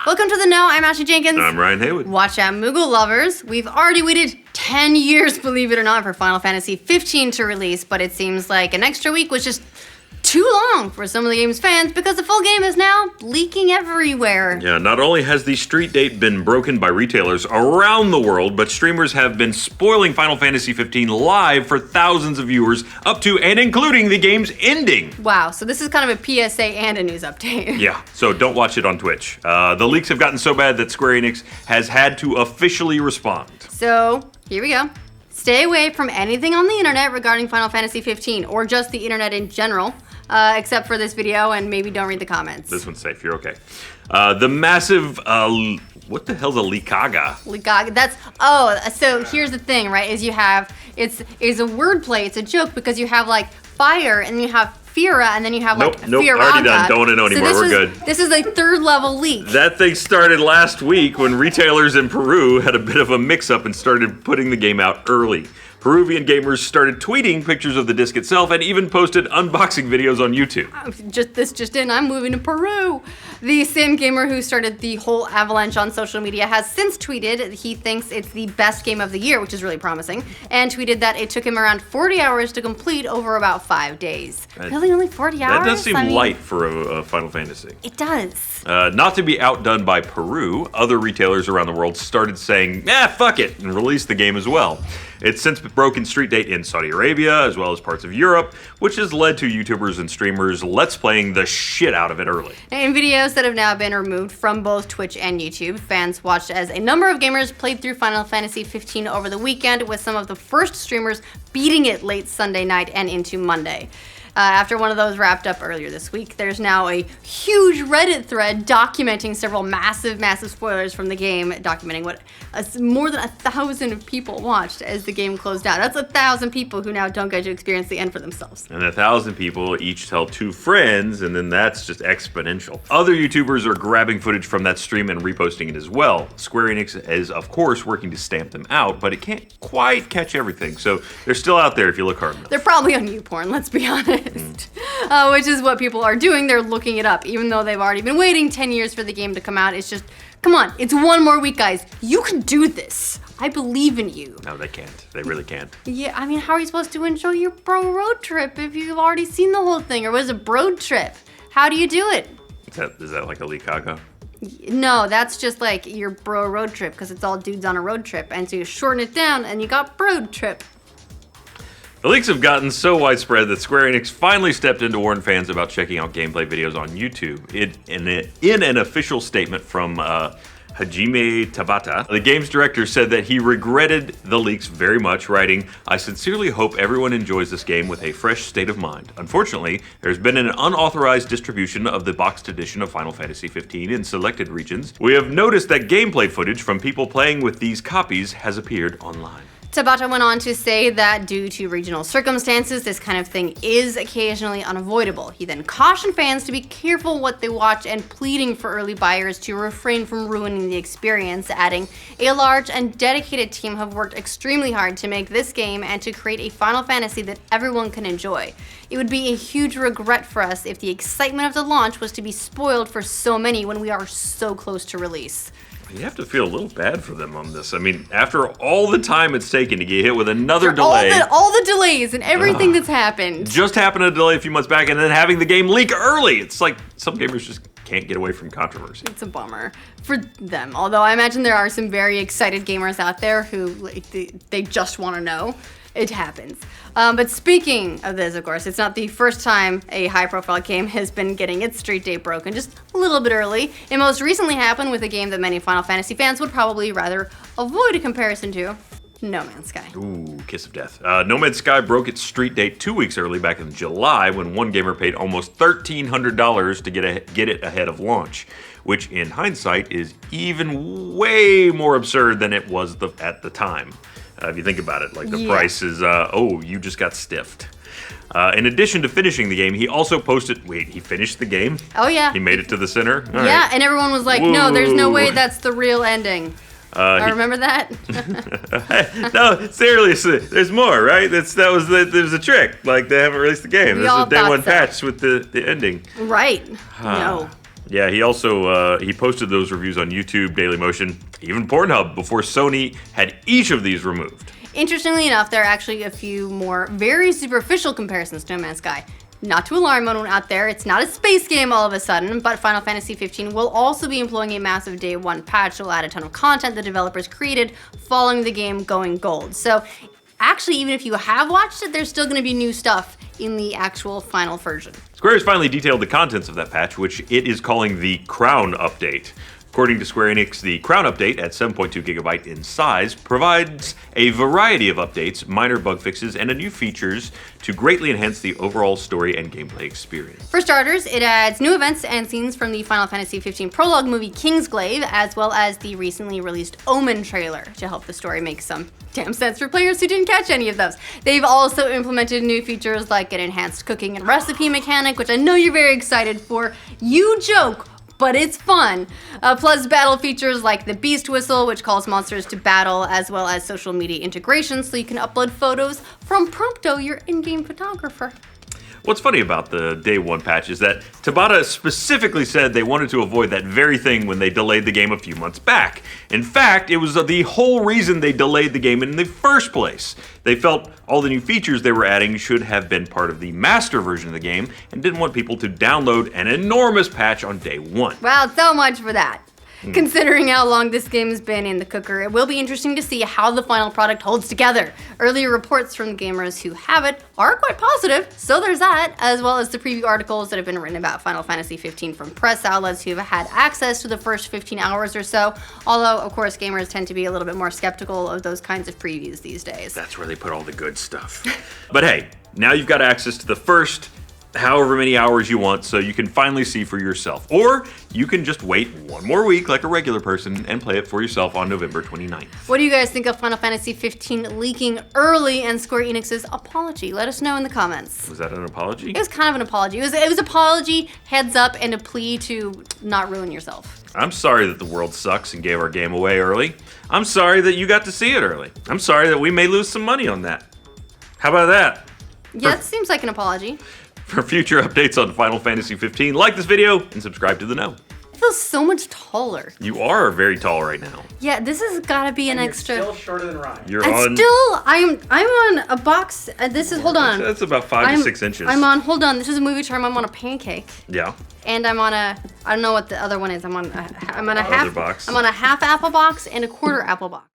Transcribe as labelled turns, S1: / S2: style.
S1: Welcome to The Know. I'm Ashley Jenkins.
S2: I'm Ryan Haywood.
S1: Watch out, Moogle lovers. We've already waited 10 years, believe it or not, for Final Fantasy 15 to release, but it seems like an extra week was just too long for some of the game's fans because the full game is now leaking everywhere.
S2: Yeah, not only has the street date been broken by retailers around the world, but streamers have been spoiling Final Fantasy 15 live for thousands of viewers, up to and including the game's ending.
S1: Wow, so this is kind of a PSA and a news update.
S2: Yeah, so don't watch it on Twitch. The leaks have gotten so bad that Square Enix has had to officially respond.
S1: So, here we go. Stay away from anything on the internet regarding Final Fantasy 15, or just the internet in general. Except for this video, and maybe don't read the comments.
S2: This one's safe, you're okay. The massive, what the hell's a Likaga?
S1: Likaga, so here's the thing, right, is you have, it's a wordplay, it's a joke, because you have, like, fire, and you have Fira, and then you have, like, Firaga.
S2: Already done, don't want to know anymore, we're good.
S1: This is a third level leak.
S2: That thing started last week when retailers in Peru had a bit of a mix-up and started putting the game out early. Peruvian gamers started tweeting pictures of the disc itself and even posted unboxing videos on YouTube.
S1: I'm moving to Peru. The same gamer who started the whole avalanche on social media has since tweeted he thinks it's the best game of the year, which is really promising, and tweeted that it took him around 40 hours to complete over about 5 days. Really, only 40 hours?
S2: That does seem light for a Final Fantasy.
S1: It does.
S2: Not to be outdone by Peru, other retailers around the world started saying, fuck it, and released the game as well. It's since broken street date in Saudi Arabia, as well as parts of Europe, which has led to YouTubers and streamers let's playing the shit out of it early.
S1: In videos that have now been removed from both Twitch and YouTube, fans watched as a number of gamers played through Final Fantasy 15 over the weekend, with some of the first streamers beating it late Sunday night and into Monday. After one of those wrapped up earlier this week, there's now a huge Reddit thread documenting several massive spoilers from the game, documenting what more than 1,000 people watched as the game closed down. That's 1,000 people who now don't get to experience the end for themselves.
S2: And 1,000 people each tell 2 friends, and then that's just exponential. Other YouTubers are grabbing footage from that stream and reposting it as well. Square Enix is, of course, working to stamp them out, but it can't quite catch everything, so they're still out there if you look hard enough.
S1: They're probably on YouPorn, let's be honest. Which is what people are doing. They're looking it up, even though they've already been waiting 10 years for the game to come out. It's just, come on, it's one more week, guys. You can do this. I believe in you.
S2: No, they can't. They really can't.
S1: Yeah, I mean, how are you supposed to enjoy your bro road trip if you've already seen the whole thing? Or what is a bro trip? How do you do it?
S2: Is that like a Likaga?
S1: No, that's just like your bro road trip, because it's all dudes on a road trip. And so you shorten it down and you got bro trip.
S2: The leaks have gotten so widespread that Square Enix finally stepped in to warn fans about checking out gameplay videos on YouTube. In an official statement from Hajime Tabata, the game's director said that he regretted the leaks very much, writing, "I sincerely hope everyone enjoys this game with a fresh state of mind. Unfortunately, there's been an unauthorized distribution of the boxed edition of Final Fantasy 15 in selected regions. We have noticed that gameplay footage from people playing with these copies has appeared online."
S1: Tabata went on to say that due to regional circumstances, this kind of thing is occasionally unavoidable. He then cautioned fans to be careful what they watch and pleading for early buyers to refrain from ruining the experience, adding, "A large and dedicated team have worked extremely hard to make this game and to create a Final Fantasy that everyone can enjoy. It would be a huge regret for us if the excitement of the launch was to be spoiled for so many when we are so close to release."
S2: You have to feel a little bad for them on this. I mean, after all the time it's taken to get hit with another delay.
S1: All the delays and everything that's happened.
S2: Just happened a delay a few months back and then having the game leak early. It's like some gamers just can't get away from controversy.
S1: It's a bummer for them. Although I imagine there are some very excited gamers out there who they just want to know. It happens. But speaking of this, of course, it's not the first time a high-profile game has been getting its street date broken, just a little bit early. It most recently happened with a game that many Final Fantasy fans would probably rather avoid a comparison to, No Man's Sky.
S2: Ooh, kiss of death. No Man's Sky broke its street date 2 weeks early back in July when one gamer paid almost $1,300 to get it ahead of launch, which in hindsight is even way more absurd than it was at the time. If you think about it, like the price is, you just got stiffed. In addition to finishing the game, he also posted, he finished the game?
S1: Oh yeah.
S2: He made it to the center? All
S1: yeah,
S2: right.
S1: And everyone was like, no, there's no way that's the real ending. I remember that.
S2: No, seriously, there's more, right? There's a trick. Like, they haven't released the game. This is a day one patch with the ending.
S1: Right. No.
S2: Yeah, he also he posted those reviews on YouTube, Dailymotion, even Pornhub before Sony had each of these removed.
S1: Interestingly enough, there are actually a few more very superficial comparisons to No Man's Sky. Not to alarm anyone out there, it's not a space game all of a sudden, but Final Fantasy 15 will also be employing a massive day one patch that will add a ton of content the developers created following the game going gold. So actually, even if you have watched it, there's still going to be new stuff in the actual final version.
S2: Square has finally detailed the contents of that patch, which it is calling the Crown Update. According to Square Enix, the Crown Update, at 7.2 gigabyte in size, provides a variety of updates, minor bug fixes, and new features to greatly enhance the overall story and gameplay experience.
S1: For starters, it adds new events and scenes from the Final Fantasy 15 prologue movie Kingsglaive, as well as the recently released Omen trailer to help the story make some damn sense for players who didn't catch any of those. They've also implemented new features like an enhanced cooking and recipe mechanic, which I know you're very excited for. You joke, but it's fun. Plus battle features like the Beast Whistle, which calls monsters to battle, as well as social media integration so you can upload photos from Prompto, your in-game photographer.
S2: What's funny about the Day 1 patch is that Tabata specifically said they wanted to avoid that very thing when they delayed the game a few months back. In fact, it was the whole reason they delayed the game in the first place. They felt all the new features they were adding should have been part of the master version of the game and didn't want people to download an enormous patch on Day 1.
S1: Well, so much for that. Considering how long this game has been in the cooker, it will be interesting to see how the final product holds together. Earlier reports from gamers who have it are quite positive, so there's that, as well as the preview articles that have been written about Final Fantasy 15 from press outlets who have had access to the first 15 hours or so, although, of course, gamers tend to be a little bit more skeptical of those kinds of previews these days.
S2: That's where they put all the good stuff. But hey, now you've got access to the first however many hours you want, so you can finally see for yourself. Or you can just wait one more week like a regular person and play it for yourself on November 29th.
S1: What do you guys think of Final Fantasy 15 leaking early and Square Enix's apology? Let us know in the comments.
S2: Was that an apology?
S1: It was kind of an apology. It was apology, heads up, and a plea to not ruin yourself.
S2: I'm sorry that the world sucks and gave our game away early. I'm sorry that you got to see it early. I'm sorry that we may lose some money on that. How about that?
S1: Yeah, it seems like an apology.
S2: For future updates on Final Fantasy 15, like this video and subscribe to The Know.
S1: It feels so much taller.
S2: You are very tall right now.
S1: Yeah, this has got to be an
S3: You're
S1: extra.
S3: still shorter than Ryan.
S2: You're
S1: I'm
S2: on.
S1: still. I'm on a box. This is. Hold on.
S2: That's about 5 to 6 inches.
S1: I'm on. Hold on. This is a movie term. I'm on a pancake.
S2: Yeah.
S1: And I'm on a. I don't know what the other one is. I'm on a half.
S2: Box.
S1: I'm on a half apple box and a quarter apple box.